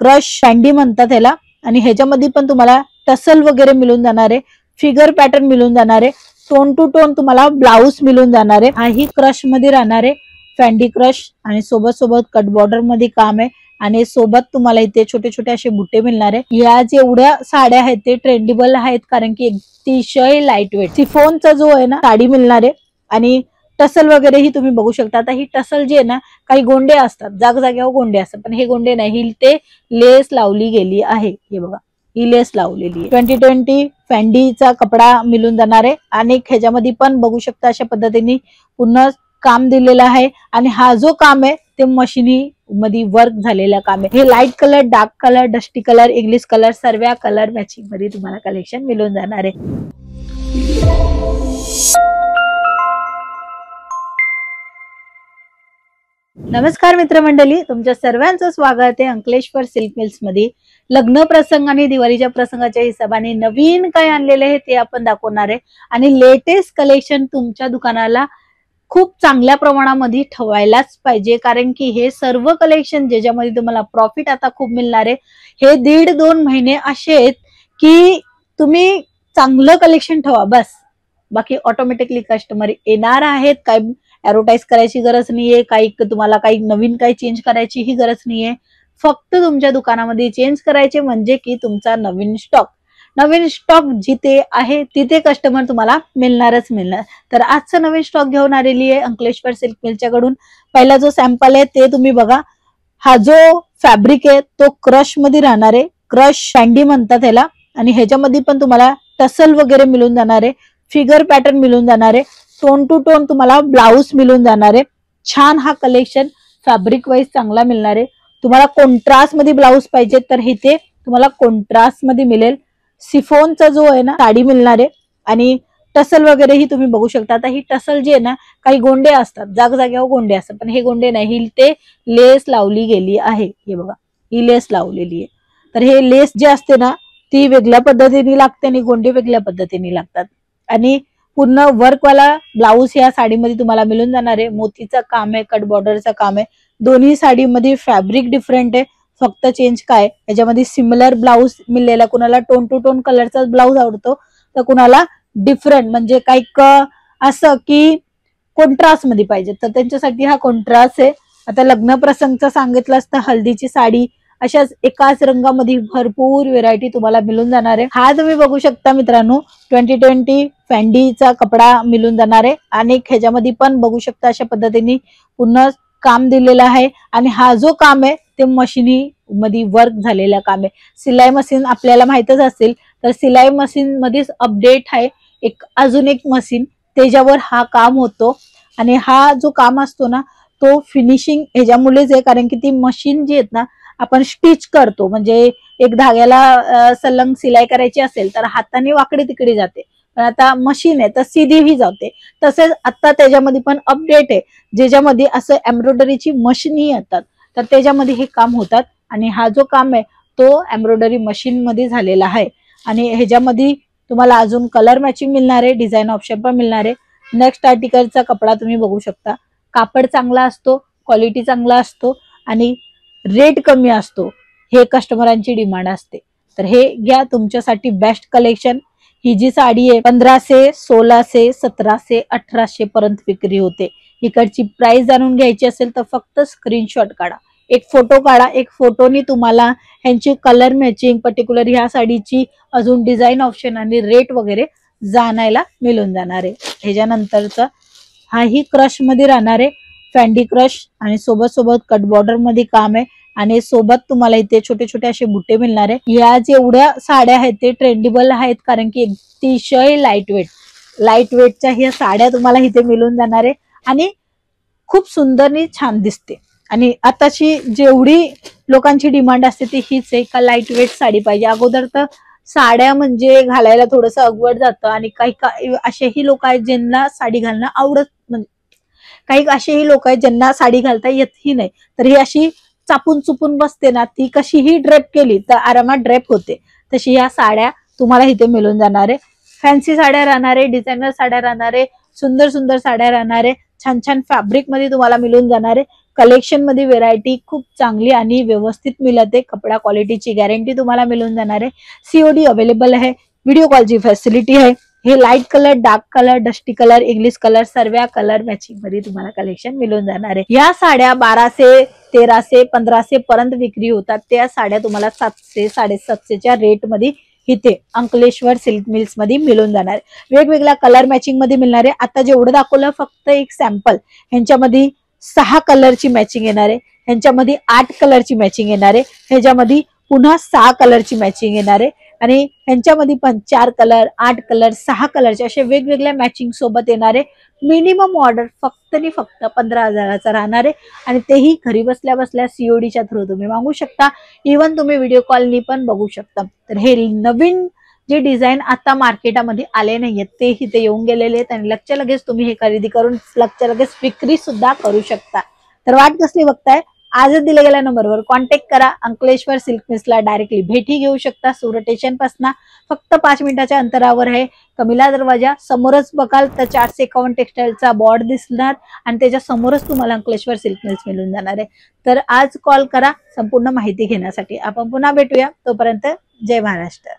Crush फॅन्डी म्हणतात ह्याला, आणि ह्याच्यामध्ये पण तुम्हाला टसल वगैरे मिळून जाणार आहे, फिगर पॅटर्न मिळून जाणार आहे, टोन टू टोन तुम्हाला ब्लाऊज मिळून जाणार आहे. हाही क्रश मध्ये राहणार आहे, फॅन्डी क्रश, आणि सोबत सोबत कट बॉर्डर मध्ये काम आहे, आणि सोबत तुम्हाला इथे छोटे छोटे असे बुट्टे मिळणार आहे. या जेवढ्या साड्या आहेत ते ट्रेंडेबल आहेत, कारण की अतिशय लाईट वेट सिफॉनचा जो आहे ना साडी मिळणार आहे. आणि टसल वगैरे ही तुम्ही बघू शकता. आता ही टसल जी आहे ना, काही गोंडे असतात, जागजाग्यावर गोंडे असतात, पण हे गोंडे नाही, ही ते लेस लावली गेली आहे. हे बघा, ही लेस लावलेली आहे. 2020 फॅन्डीचा कपडा मिळून जाणार आहे, आणि ह्याच्यामध्ये पण बघू शकता अशा पद्धतीने पूर्ण काम दिलेलं आहे. आणि हा जो काम आहे ते मशिनी मध्ये वर्क झालेला काम आहे. हे light colour, dark colour, dusty colour, English colour, सर्व कलर मॅचिंग मध्ये तुम्हाला कलेक्शन मिळून जाणार आहे. नमस्कार मित्रमंडळी, तुमच्या सर्वांचं स्वागत आहे अंकलेश्वर सिल्क मिल्स मध्ये. लग्न प्रसंग आणि दिवाळीच्या प्रसंगाच्या हिशोबाने नवीन काय आणलेले आहे ते आपण दाखवणार आहे, आणि लेटेस्ट कलेक्शन तुमच्या दुकानाला खूप चांगल्या प्रमाणामध्ये ठेवायलाच पाहिजे, कारण की हे सर्व कलेक्शन ज्याच्यामध्ये तुम्हाला प्रॉफिट आता खूप मिळणार आहे. हे 1.5-2 महिने असे आहेत की तुम्ही चांगलं कलेक्शन ठेवा बस, बाकी ऑटोमॅटिकली कस्टमर येणार आहेत. काही ऍडव्हर्टाइज करायची गरज नाहीये, काही तुम्हाला काही नवीन काही चेंज करायची ही गरज नाहीये. फक्त तुमच्या दुकानामध्ये चेंज करायचे म्हणजे की तुमचा नवीन स्टॉक जिथे आहे तिथे कस्टमर तुम्हाला मिळणारच मिळणार. तर आजचा नवीन स्टॉक घेऊन आलेली आहे अंकलेश्वर सिल्क मिलच्या कडून. पहिला जो सॅम्पल आहे ते तुम्ही बघा. हा जो फॅब्रिक आहे तो क्रश मध्ये राहणार आहे, क्रश फॅन्डी म्हणतात ह्याला, आणि ह्याच्यामध्ये पण तुम्हाला टसल वगैरे मिळून जाणार आहे, फिगर पॅटर्न मिळून जाणार आहे, टोन टू टोन तुम्हाला ब्लाऊज मिळून जाणार आहे. छान हा कलेक्शन फॅब्रिक वाईज चांगला मिळणार आहे. तुम्हाला कॉन्ट्रास्ट मध्ये ब्लाऊज पाहिजे तर इथे तुम्हाला कॉन्ट्रास्ट मध्ये मिळेल. सिफॉनचा जो आहे ना साडी मिळणार आहे, आणि टसल वगैरे ही तुम्ही बघू शकता. आता ही टसल जी आहे ना, काही गोंडे असतात, जागजाग्यावर गोंडे असतात, पण हे गोंडे नाही, ही ते लेस लावली गेली आहे. हे बघा, ही लेस लावलेली आहे. तर हे लेस जे असते ना ती वेगळ्या पद्धतीने लागते आणि गोंडे वेगळ्या पद्धतीने लागतात. आणि पूर्ण वर्कवाला ब्लाऊज या साडीमध्ये तुम्हाला मिळून जाणार आहे. मोतीचं काम आहे, कट बॉर्डरचं काम आहे. दोन्ही साडीमध्ये फॅब्रिक डिफरंट आहे, फक्त चेंज काय याच्यामध्ये सिमिलर ब्लाऊज मिळलेला. कुणाला टोन टू टोन कलरचा ब्लाऊज आवडतो तर कुणाला डिफरंट म्हणजे काही असं की कॉन्ट्रास्ट मध्ये पाहिजे तर त्यांच्यासाठी हा कॉन्ट्रास्ट आहे. आता लग्न प्रसंगचं सांगितलं असतं, हल्दीची साडी, अशाच एकाच रंगामध्ये भरपूर व्हेरायटी तुम्हाला मिळून जाणार आहे. हा तुम्ही बघू शकता मित्रांनो, 2020 फॅन्डीचा कपडा मिळून जाणार आहे, आणि ह्याच्यामध्ये पण बघू शकता अशा पद्धतीने पूर्ण काम दिलेलं आहे. आणि हा जो काम आहे ते मशिनी मध्ये वर्क झालेला काम आहे. सिलाई मशीन आपल्याला माहितच असेल, तर सिलाई मशीन मध्येच अपडेट आहे अजून एक मशीन, त्याच्यावर हा काम होतो. आणि हा जो काम असतो ना तो फिनिशिंग ह्याच्यामुळेच आहे, कारण की ती मशीन जी आहेत ना आपण स्टिच करतो, म्हणजे एक धाग्याला सलंग सिलाई करायची असेल तर हाताने वाकडे तिकडे जाते, पण आता मशीन आहे तर सीधी ही जाते. तसेच आता त्याच्यामध्ये पण अपडेट आहे, ज्याच्यामध्ये असं एम्ब्रॉयडरीची मशीनही येतात, तर त्याच्यामध्ये हे काम होतात. आणि हा जो काम आहे तो एम्ब्रॉयडरी मशीन मध्ये झालेला आहे. आणि ह्याच्यामध्ये तुम्हाला अजून कलर मॅचिंग मिळणार आहे, डिझाईन ऑप्शन पण मिळणार आहे. नेक्स्ट आर्टिकलचा कपडा तुम्ही बघू शकता. कापड चांगला असतो, क्वालिटी चांगला असतो, आणि रेट कमी असतो, हे कस्टमरांची डिमांड असते. तर हे घ्या तुमच्यासाठी बेस्ट कलेक्शन. ही जी साडी आहे 1500, 1600, 1700, 1800 पर्यंत विक्री होते. इकडची प्राइस जाणून घ्यायची असेल तर फक्त स्क्रीनशॉट काढा, एक फोटो काढा. एक फोटोनी तुम्हाला ह्यांची कलर मॅचिंग, पर्टिक्युलर ह्या साडीची अजून डिझाईन ऑप्शन आणि रेट वगैरे जाणायला मिळून जाणार आहे. ह्याच्यानंतरचा हाही क्रश मध्ये राहणार आहे, फॅन्डी क्रश, आणि सोबत सोबत कट बॉर्डर मध्ये काम आहे, आणि सोबत तुम्हाला इथे छोटे छोटे असे बुट्टे मिळणार आहे. या जेवढ्या साड्या आहेत ते ट्रेंडेबल आहेत, कारण की अतिशय लाईट वेटच्या ह्या साड्या तुम्हाला इथे मिळून जाणार आहे, आणि खूप सुंदर आणि छान दिसते. आणि आताची जेवढी लोकांची डिमांड असते ती हीच आहे का लाईट वेट साडी पाहिजे. अगोदर तर साड्या म्हणजे घालायला थोडंसं अवघड जातं, आणि काही असेही लोक आहेत ज्यांना साडी घालणं आवडत, म्हणजे काही असेही लोक आहेत ज्यांना साडी घालता येतही नाही, तर ही अशी चापून चुपून बसते ना, ती कशीही ड्रेप केली तर आरामात ड्रेप होते. तशी या साड्या तुम्हाला इथे मिळून जाणार आहे. फॅन्सी साड्या राहणार आहे, डिझायनर साड्या राहणार आहे, सुंदर सुंदर साड्या राहणार आहे, छान छान फॅब्रिक मध्ये तुम्हाला मिळून जाणार आहे. कलेक्शन मध्ये व्हेरायटी खूप चांगली आणि व्यवस्थित मिळते. कपडा क्वालिटीची गॅरंटी तुम्हाला मिळून जाणार आहे. सीओडी अवेलेबल आहे. व्हिडिओ कॉलची फॅसिलिटी आहे. हे light colour, dark colour, dusty colour, English colour सर्व कलर मॅचिंग मध्ये तुम्हाला कलेक्शन मिळून जाणार आहे. या साड्या 1200, 1300, 1500 पर्यंत विक्री होतात. त्या साड्या तुम्हाला 700, 750च्या रेट मध्ये इथे अंकलेश्वर सिल्क मिल्स मध्ये मिळून जाणार आहे. वेगवेगळ्या कलर मॅचिंग मध्ये मिळणार आहे. आता जेवढं दाखवलं फक्त एक सॅम्पल. ह्यांच्यामध्ये 6 कलरची मॅचिंग येणार आहे. ह्यांच्यामध्ये 8 कलरची मॅचिंग येणार आहे. ह्याच्यामध्ये पुन्हा 6 कलरची मॅचिंग येणार आहे. आणि ह्यांच्यामध्ये पण 4 कलर, 8 कलर, 6 कलरचे असे वेगवेगळ्या मॅचिंग सोबत येणारे. मिनिमम ऑर्डर फक्त आणि फक्त 15,000चा राहणार आहे. आणि तेही घरी बसल्या बसल्या सीओडीच्या थ्रू तुम्ही मागू शकता. इव्हन तुम्ही व्हिडिओ कॉलनी पण बघू शकता. तर हे नवीन जे डिझाईन आता मार्केटामध्ये आले नाहीयेत ते इथे येऊन गेलेले आहेत आणि लगच्या लगेच तुम्ही हे खरेदी करून लगच्या लगेच विक्री सुद्धा करू शकता. तर वाट कसली बघताय? आजच दिल्या गेल्या नंबरवर कॉन्टॅक्ट करा. अंकलेश्वर सिल्क मिल्सला डायरेक्टली भेटी घेऊ शकता. सुरत स्टेशन पासून फक्त 5 मिनिटाच्या अंतरावर आहे. कमिला दरवाजा समोरच बघाल तर 451 टेक्सटाईलचा बोर्ड दिसणार आणि त्याच्या समोरच तुम्हाला अंकलेश्वर सिल्क मिल्स मिळून जाणार आहे. तर आज कॉल करा संपूर्ण माहिती घेण्यासाठी. आपण पुन्हा भेटूया. तोपर्यंत जय महाराष्ट्र.